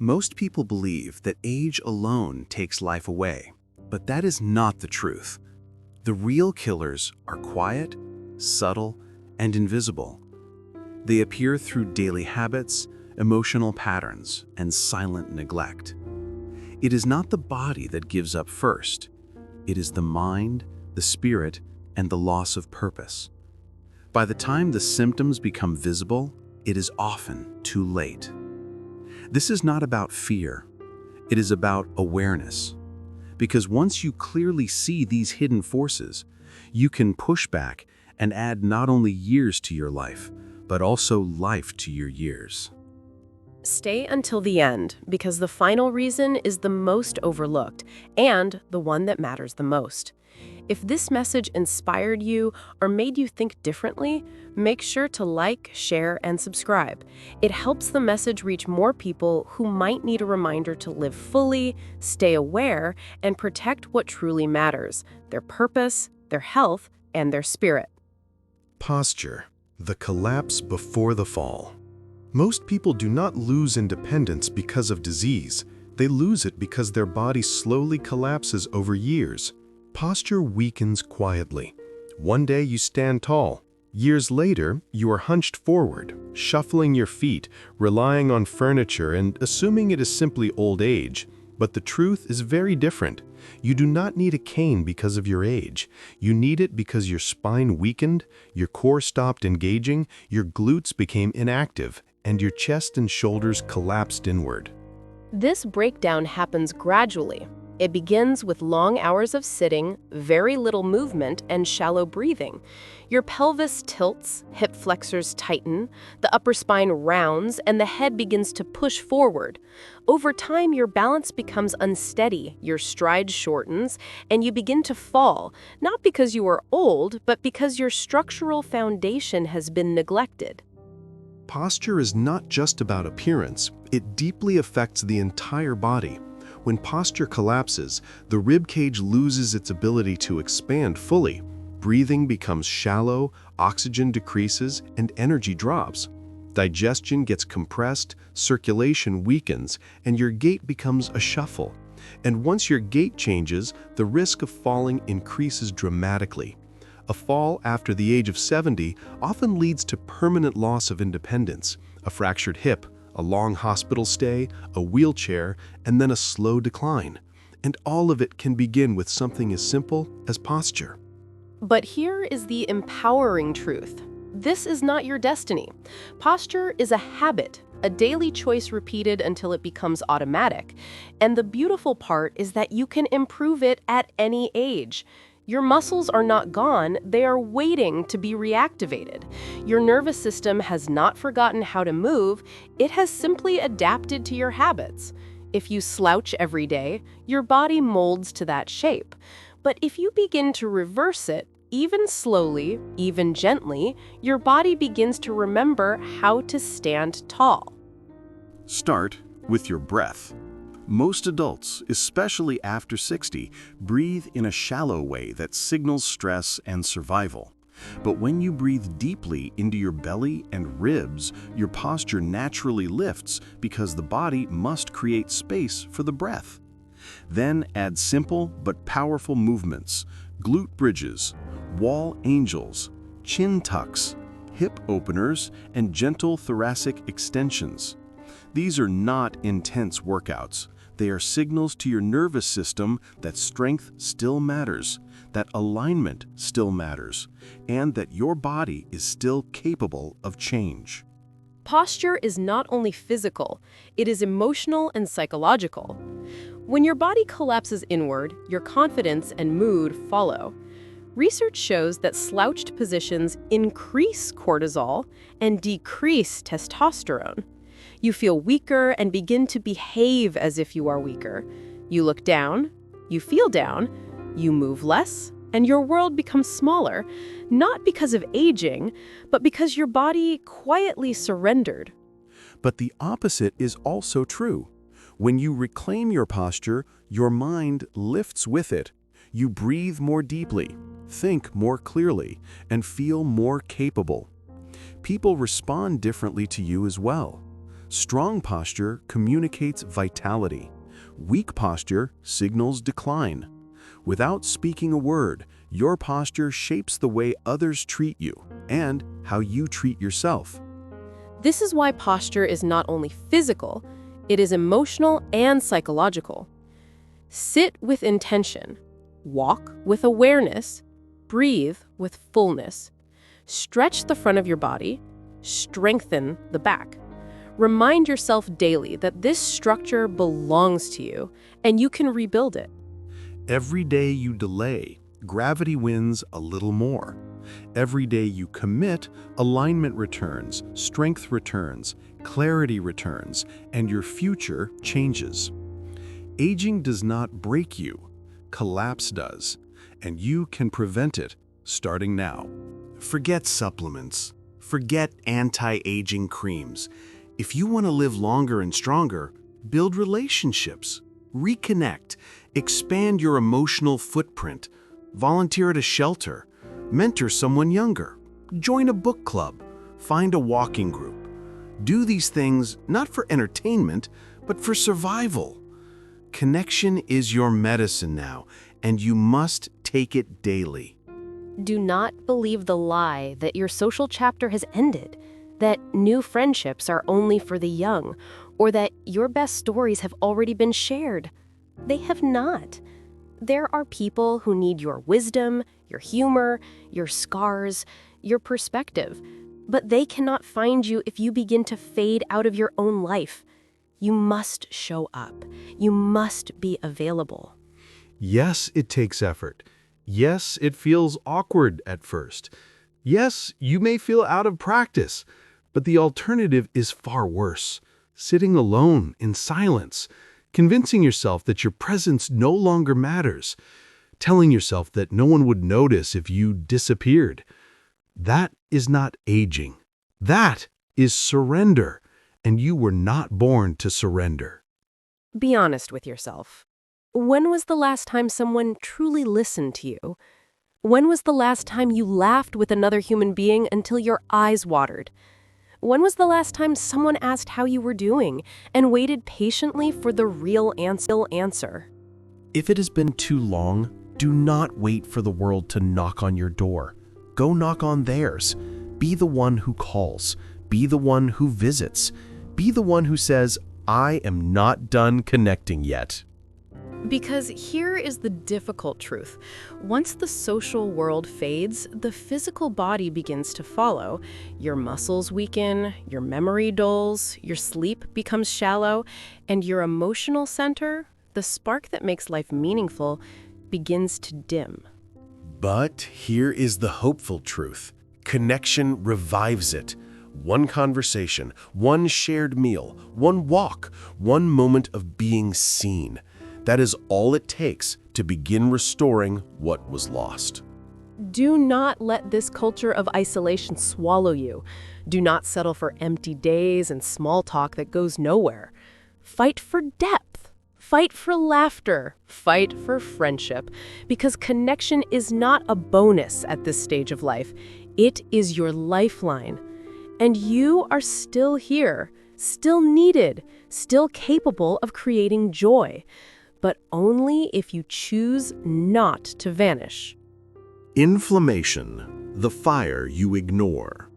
Most people believe that age alone takes life away, but that is not the truth. The real killers are quiet, subtle, and invisible. They appear through daily habits, emotional patterns, and silent neglect. It is not the body that gives up first. It is the mind, the spirit, and the loss of purpose. By the time the symptoms become visible, it is often too late. This is not about fear. It is about awareness. Because once you clearly see these hidden forces, you can push back and add not only years to your life, but also life to your years. Stay until the end, because the final reason is the most overlooked and the one that matters the most. If this message inspired you or made you think differently, make sure to like, share, and subscribe. It helps the message reach more people who might need a reminder to live fully, stay aware, and protect what truly matters: their purpose, their health, and their spirit. Posture, the collapse before the fall. Most people do not lose independence because of disease. They lose it because their body slowly collapses over years. Posture weakens quietly. One day you stand tall. Years later, you are hunched forward, shuffling your feet, relying on furniture, and assuming it is simply old age. But the truth is very different. You do not need a cane because of your age. You need it because your spine weakened, your core stopped engaging, your glutes became inactive, and your chest and shoulders collapsed inward. This breakdown happens gradually. It begins with long hours of sitting, very little movement, and shallow breathing. Your pelvis tilts, hip flexors tighten, the upper spine rounds, and the head begins to push forward. Over time, your balance becomes unsteady, your stride shortens, and you begin to fall, not because you are old, but because your structural foundation has been neglected. Posture is not just about appearance. It deeply affects the entire body. When posture collapses, the rib cage loses its ability to expand fully. Breathing becomes shallow, oxygen decreases, and energy drops. Digestion gets compressed, circulation weakens, and your gait becomes a shuffle. And once your gait changes, the risk of falling increases dramatically. A fall after the age of 70 often leads to permanent loss of independence, a fractured hip, a long hospital stay, a wheelchair, and then a slow decline. And all of it can begin with something as simple as posture. But here is the empowering truth. This is not your destiny. Posture is a habit, a daily choice repeated until it becomes automatic. And the beautiful part is that you can improve it at any age. Your muscles are not gone, they are waiting to be reactivated. Your nervous system has not forgotten how to move, it has simply adapted to your habits. If you slouch every day, your body molds to that shape. But if you begin to reverse it, even slowly, even gently, your body begins to remember how to stand tall. Start with your breath. Most adults, especially after 60, breathe in a shallow way that signals stress and survival. But when you breathe deeply into your belly and ribs, your posture naturally lifts because the body must create space for the breath. Then add simple but powerful movements: glute bridges, wall angels, chin tucks, hip openers, and gentle thoracic extensions. These are not intense workouts. They are signals to your nervous system that strength still matters, that alignment still matters, and that your body is still capable of change. Posture is not only physical, it is emotional and psychological. When your body collapses inward, your confidence and mood follow. Research shows that slouched positions increase cortisol and decrease testosterone. You feel weaker and begin to behave as if you are weaker. You look down, you feel down, you move less, and your world becomes smaller, not because of aging, but because your body quietly surrendered. But the opposite is also true. When you reclaim your posture, your mind lifts with it. You breathe more deeply, think more clearly, and feel more capable. People respond differently to you as well. Strong posture communicates vitality. Weak posture signals decline. Without speaking a word, your posture shapes the way others treat you and how you treat yourself. This is why posture is not only physical, it is emotional and psychological. Sit with intention. Walk with awareness. Breathe with fullness. Stretch the front of your body. Strengthen the back. Remind yourself daily that this structure belongs to you, and you can rebuild it. Every day you delay, gravity wins a little more. Every day you commit, alignment returns, strength returns, clarity returns, and your future changes. Aging does not break you, collapse does, and you can prevent it starting now. Forget supplements. Forget anti-aging creams. If you want to live longer and stronger, build relationships, reconnect, expand your emotional footprint, volunteer at a shelter, mentor someone younger, join a book club, find a walking group. Do these things not for entertainment, but for survival. Connection is your medicine now, and you must take it daily. Do not believe the lie that your social chapter has ended, that new friendships are only for the young, or that your best stories have already been shared. They have not. There are people who need your wisdom, your humor, your scars, your perspective, but they cannot find you if you begin to fade out of your own life. You must show up. You must be available. Yes, it takes effort. Yes, it feels awkward at first. Yes, you may feel out of practice, but the alternative is far worse. Sitting alone in silence, convincing yourself that your presence no longer matters, telling yourself that no one would notice if you disappeared. That is not aging. That is surrender, and you were not born to surrender. Be honest with yourself. When was the last time someone truly listened to you? When was the last time you laughed with another human being until your eyes watered? When was the last time someone asked how you were doing and waited patiently for the real answer? If it has been too long, do not wait for the world to knock on your door. Go knock on theirs. Be the one who calls. Be the one who visits. Be the one who says, I am not done connecting yet. Because here is the difficult truth. Once the social world fades, the physical body begins to follow. Your muscles weaken, your memory dulls, your sleep becomes shallow, and your emotional center, the spark that makes life meaningful, begins to dim. But here is the hopeful truth. Connection revives it. One conversation, one shared meal, one walk, one moment of being seen. That is all it takes to begin restoring what was lost. Do not let this culture of isolation swallow you. Do not settle for empty days and small talk that goes nowhere. Fight for depth. Fight for laughter. Fight for friendship. Because connection is not a bonus at this stage of life. It is your lifeline. And you are still here, still needed, still capable of creating joy. But only if you choose not to vanish. Inflammation, the fire you ignore.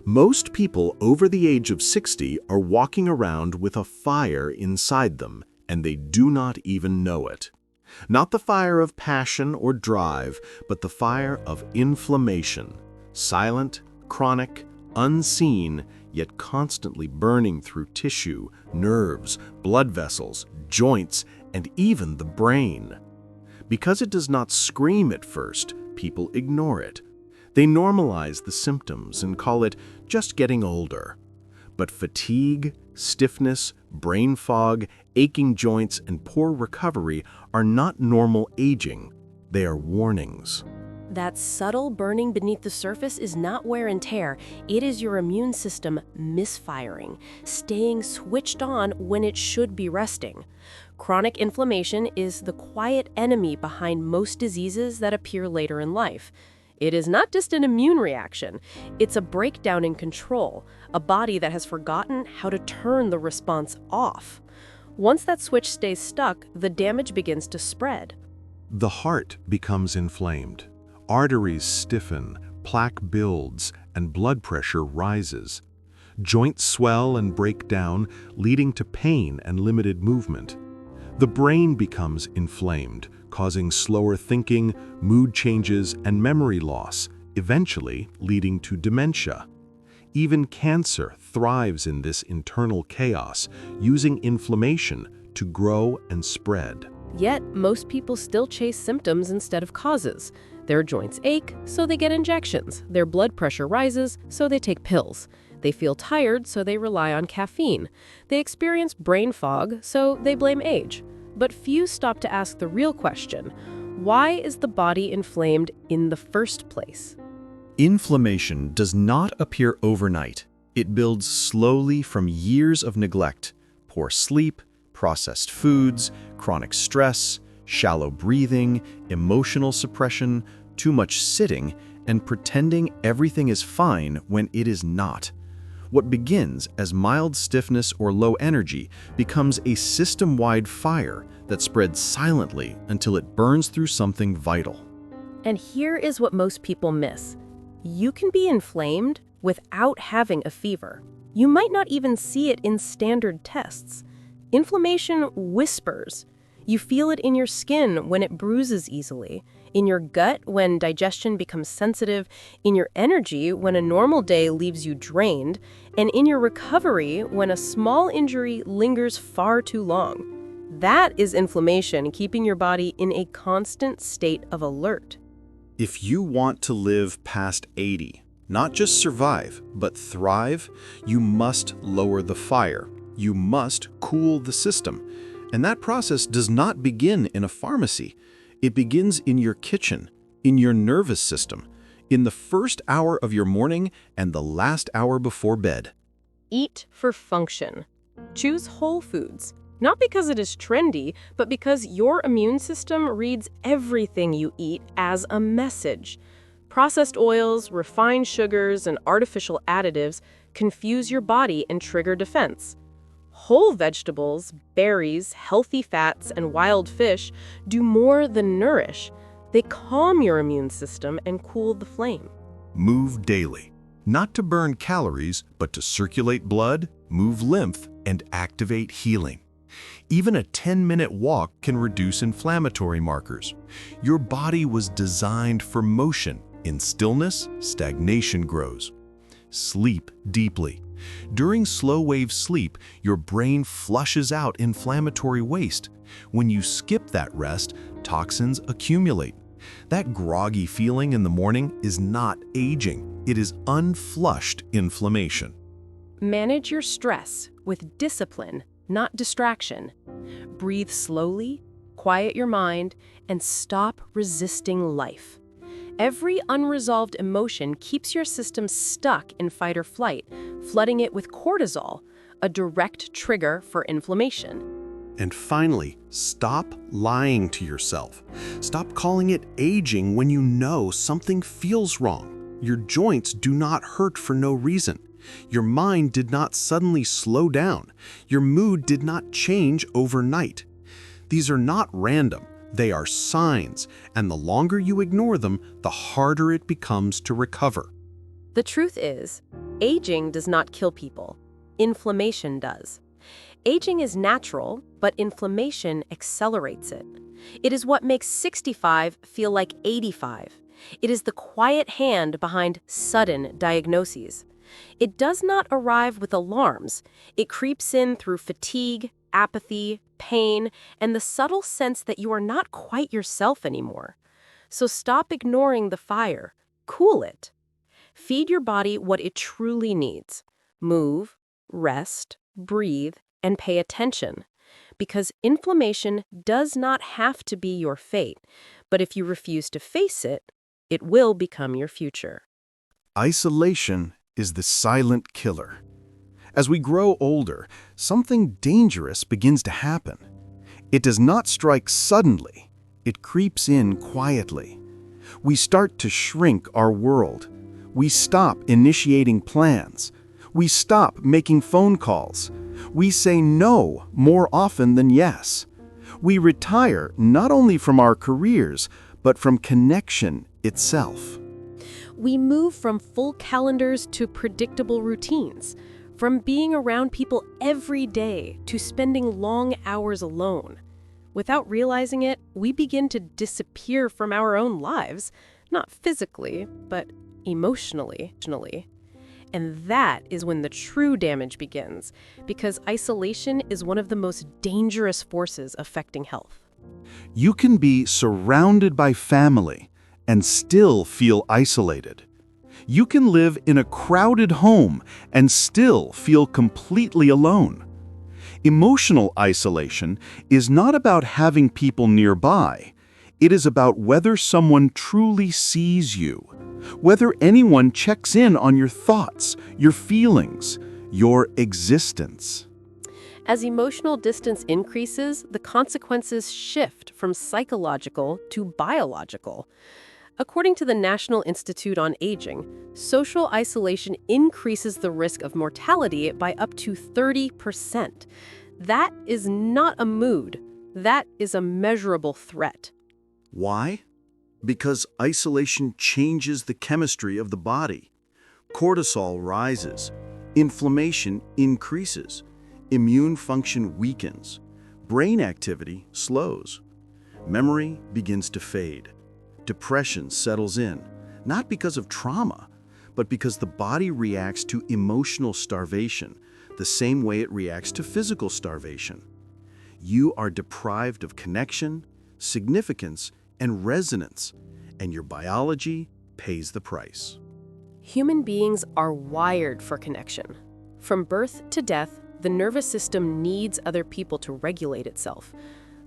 Most people over the age of 60 are walking around with a fire inside them, and they do not even know it. Not the fire of passion or drive, but the fire of inflammation. Silent, chronic, unseen, yet constantly burning through tissue, nerves, blood vessels, joints, and even the brain. Because it does not scream at first, people ignore it. They normalize the symptoms and call it just getting older. But fatigue, stiffness, brain fog, aching joints, and poor recovery are not normal aging. They are warnings. That subtle burning beneath the surface is not wear and tear. It is your immune system misfiring, staying switched on when it should be resting. Chronic inflammation is the quiet enemy behind most diseases that appear later in life. It is not just an immune reaction. It's a breakdown in control, a body that has forgotten how to turn the response off. Once that switch stays stuck, the damage begins to spread. The heart becomes inflamed. Arteries stiffen, plaque builds, and blood pressure rises. Joints swell and break down, leading to pain and limited movement. The brain becomes inflamed, causing slower thinking, mood changes, and memory loss, eventually leading to dementia. Even cancer thrives in this internal chaos, using inflammation to grow and spread. Yet, most people still chase symptoms instead of causes. Their joints ache, so they get injections. Their blood pressure rises, so they take pills. They feel tired, so they rely on caffeine. They experience brain fog, so they blame age. But few stop to ask the real question: why is the body inflamed in the first place? Inflammation does not appear overnight. It builds slowly from years of neglect, poor sleep, processed foods, chronic stress, shallow breathing, emotional suppression, too much sitting, and pretending everything is fine when it is not. What begins as mild stiffness or low energy becomes a system-wide fire that spreads silently until it burns through something vital. And here is what most people miss. You can be inflamed without having a fever. You might not even see it in standard tests. Inflammation whispers. You feel it in your skin when it bruises easily, in your gut when digestion becomes sensitive, in your energy when a normal day leaves you drained, and in your recovery when a small injury lingers far too long. That is inflammation keeping your body in a constant state of alert. If you want to live past 80, not just survive, but thrive, you must lower the fire. You must cool the system. And that process does not begin in a pharmacy. It begins in your kitchen, in your nervous system, in the first hour of your morning and the last hour before bed. Eat for function. Choose whole foods. Not because it is trendy, but because your immune system reads everything you eat as a message. Processed oils, refined sugars, and artificial additives confuse your body and trigger defense. Whole vegetables, berries, healthy fats, and wild fish do more than nourish. They calm your immune system and cool the flame. Move daily, not to burn calories, but to circulate blood, move lymph, and activate healing. Even a 10-minute walk can reduce inflammatory markers. Your body was designed for motion. In stillness, stagnation grows. Sleep deeply. During slow-wave sleep, your brain flushes out inflammatory waste. When you skip that rest, toxins accumulate. That groggy feeling in the morning is not aging. It is unflushed inflammation. Manage your stress with discipline, not distraction. Breathe slowly, quiet your mind, and stop resisting life. Every unresolved emotion keeps your system stuck in fight or flight, flooding it with cortisol, a direct trigger for inflammation. And finally, stop lying to yourself. Stop calling it aging when you know something feels wrong. Your joints do not hurt for no reason. Your mind did not suddenly slow down. Your mood did not change overnight. These are not random. They are signs, and the longer you ignore them, the harder it becomes to recover. The truth is, aging does not kill people. Inflammation does. Aging is natural, but inflammation accelerates it. It is what makes 65 feel like 85. It is the quiet hand behind sudden diagnoses. It does not arrive with alarms. It creeps in through fatigue, apathy, pain, and the subtle sense that you are not quite yourself anymore. So stop ignoring the fire. Cool it. Feed your body what it truly needs. Move, rest, breathe, and pay attention. Because inflammation does not have to be your fate, but if you refuse to face it, it will become your future. Isolation is the silent killer. As we grow older, something dangerous begins to happen. It does not strike suddenly. It creeps in quietly. We start to shrink our world. We stop initiating plans. We stop making phone calls. We say no more often than yes. We retire not only from our careers, but from connection itself. We move from full calendars to predictable routines, from being around people every day to spending long hours alone. Without realizing it, we begin to disappear from our own lives, not physically, but emotionally. And that is when the true damage begins, because isolation is one of the most dangerous forces affecting health. You can be surrounded by family and still feel isolated. You can live in a crowded home and still feel completely alone. Emotional isolation is not about having people nearby. It is about whether someone truly sees you, whether anyone checks in on your thoughts, your feelings, your existence. As emotional distance increases, the consequences shift from psychological to biological. According to the National Institute on Aging, social isolation increases the risk of mortality by up to 30%. That is not a mood. That is a measurable threat. Why? Because isolation changes the chemistry of the body. Cortisol rises, inflammation increases, immune function weakens, brain activity slows, memory begins to fade, depression settles in, not because of trauma, but because the body reacts to emotional starvation the same way it reacts to physical starvation. You are deprived of connection, significance, and resonance, and your biology pays the price. Human beings are wired for connection. From birth to death, the nervous system needs other people to regulate itself.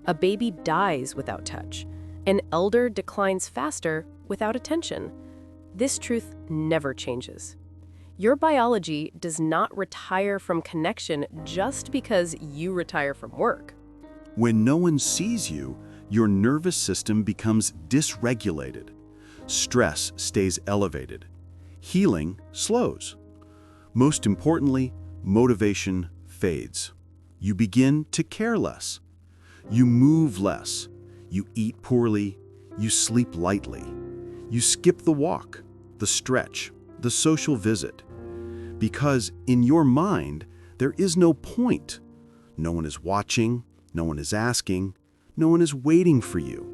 A baby dies without touch. An elder declines faster without attention. This truth never changes. Your biology does not retire from connection just because you retire from work. When no one sees you, your nervous system becomes dysregulated. Stress stays elevated. Healing slows. Most importantly, motivation fades. You begin to care less. You move less. You eat poorly. You sleep lightly. You skip the walk, the stretch, the social visit. Because in your mind, there is no point. No one is watching. No one is asking. No one is waiting for you.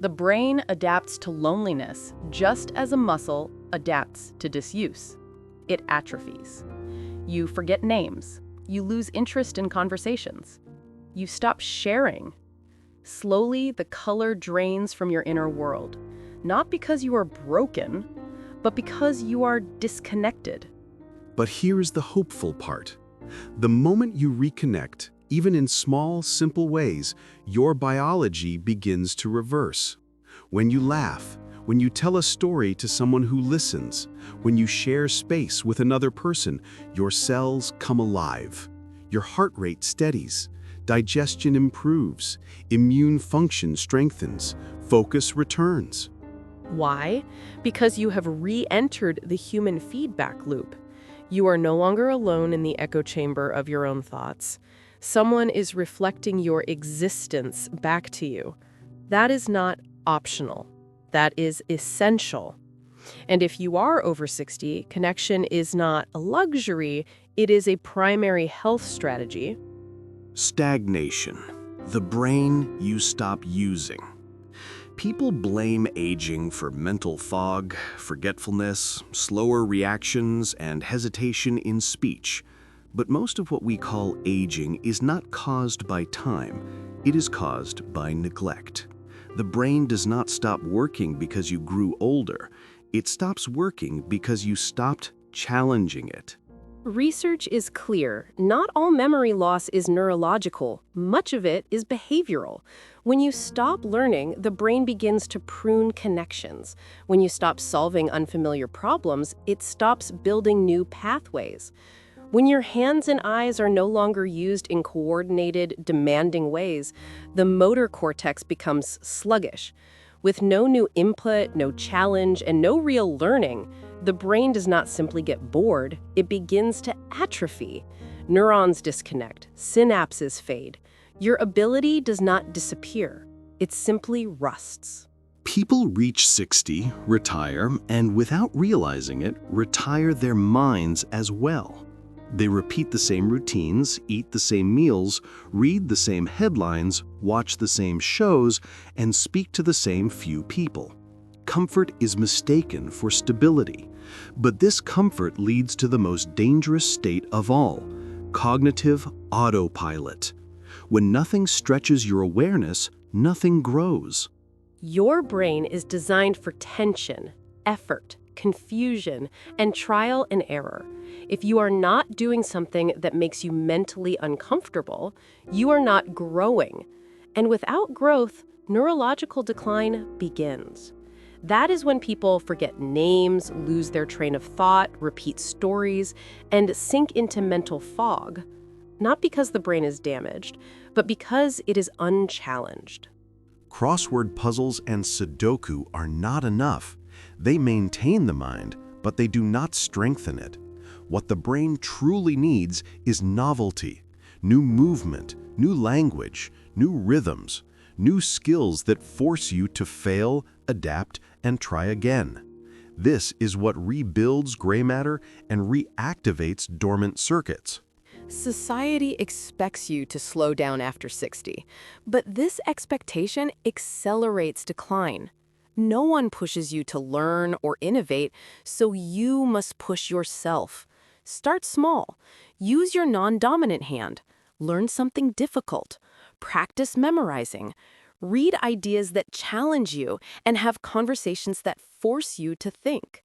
The brain adapts to loneliness just as a muscle adapts to disuse. It atrophies. You forget names. You lose interest in conversations. You stop sharing. Slowly, the color drains from your inner world, not because you are broken, but because you are disconnected. But here is the hopeful part. The moment you reconnect, even in small, simple ways, your biology begins to reverse. When you laugh, when you tell a story to someone who listens, when you share space with another person, your cells come alive. Your heart rate steadies, digestion improves, immune function strengthens, focus returns. Why? Because you have re-entered the human feedback loop. You are no longer alone in the echo chamber of your own thoughts. Someone is reflecting your existence back to you. That is not optional. That is essential. And if you are over 60, connection is not a luxury, it is a primary health strategy. Stagnation. The brain you stop using. People blame aging for mental fog, forgetfulness, slower reactions, and hesitation in speech. But most of what we call aging is not caused by time. It is caused by neglect. The brain does not stop working because you grew older. It stops working because you stopped challenging it. Research is clear. Not all memory loss is neurological. Much of it is behavioral. When you stop learning, the brain begins to prune connections. When you stop solving unfamiliar problems, it stops building new pathways. When your hands and eyes are no longer used in coordinated, demanding ways, the motor cortex becomes sluggish. With no new input, no challenge, and no real learning, the brain does not simply get bored, it begins to atrophy. Neurons disconnect, synapses fade. Your ability does not disappear, it simply rusts. People reach 60, retire, and without realizing it, retire their minds as well. They repeat the same routines, eat the same meals, read the same headlines, watch the same shows, and speak to the same few people. Comfort is mistaken for stability, but this comfort leads to the most dangerous state of all, cognitive autopilot. When nothing stretches your awareness, nothing grows. Your brain is designed for tension, effort, confusion, and trial and error. If you are not doing something that makes you mentally uncomfortable, you are not growing. And without growth, neurological decline begins. That is when people forget names, lose their train of thought, repeat stories, and sink into mental fog. Not because the brain is damaged, but because it is unchallenged. Crossword puzzles and Sudoku are not enough. They maintain the mind, but they do not strengthen it. What the brain truly needs is novelty, new movement, new language, new rhythms, new skills that force you to fail, adapt, and try again. This is what rebuilds gray matter and reactivates dormant circuits. Society expects you to slow down after 60, but this expectation accelerates decline. No one pushes you to learn or innovate, so you must push yourself. Start small. Use your non-dominant hand. Learn something difficult. Practice memorizing. Read ideas that challenge you and have conversations that force you to think.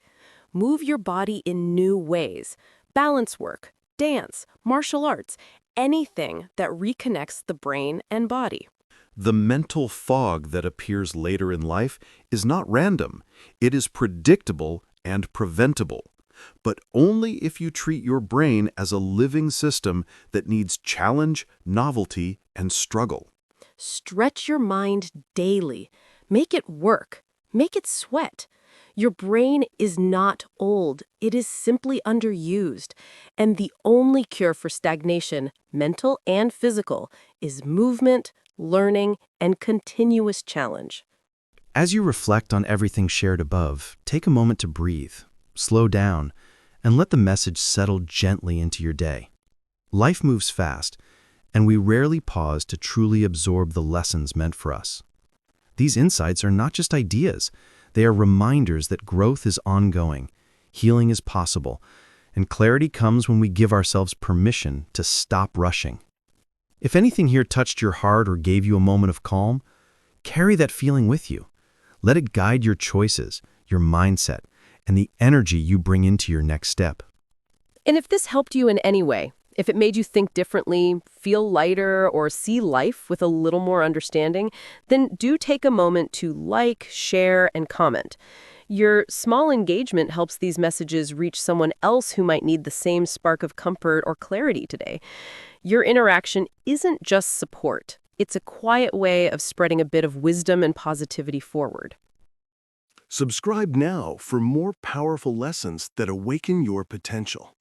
Move your body in new ways. Balance work, dance, martial arts, anything that reconnects the brain and body. The mental fog that appears later in life is not random. It is predictable and preventable, but only if you treat your brain as a living system that needs challenge, novelty, and struggle. Stretch your mind daily. Make it work. Make it sweat. Your brain is not old. It is simply underused. And the only cure for stagnation, mental and physical, is movement, learning, and continuous challenge. As you reflect on everything shared above, take a moment to breathe, slow down, and let the message settle gently into your day. Life moves fast, and we rarely pause to truly absorb the lessons meant for us. These insights are not just ideas. They are reminders that growth is ongoing, healing is possible, and clarity comes when we give ourselves permission to stop rushing. If anything here touched your heart or gave you a moment of calm, carry that feeling with you. Let it guide your choices, your mindset, and the energy you bring into your next step. And if this helped you in any way, if it made you think differently, feel lighter, or see life with a little more understanding, then do take a moment to like, share, and comment. Your small engagement helps these messages reach someone else who might need the same spark of comfort or clarity today. Your interaction isn't just support. It's a quiet way of spreading a bit of wisdom and positivity forward. Subscribe now for more powerful lessons that awaken your potential.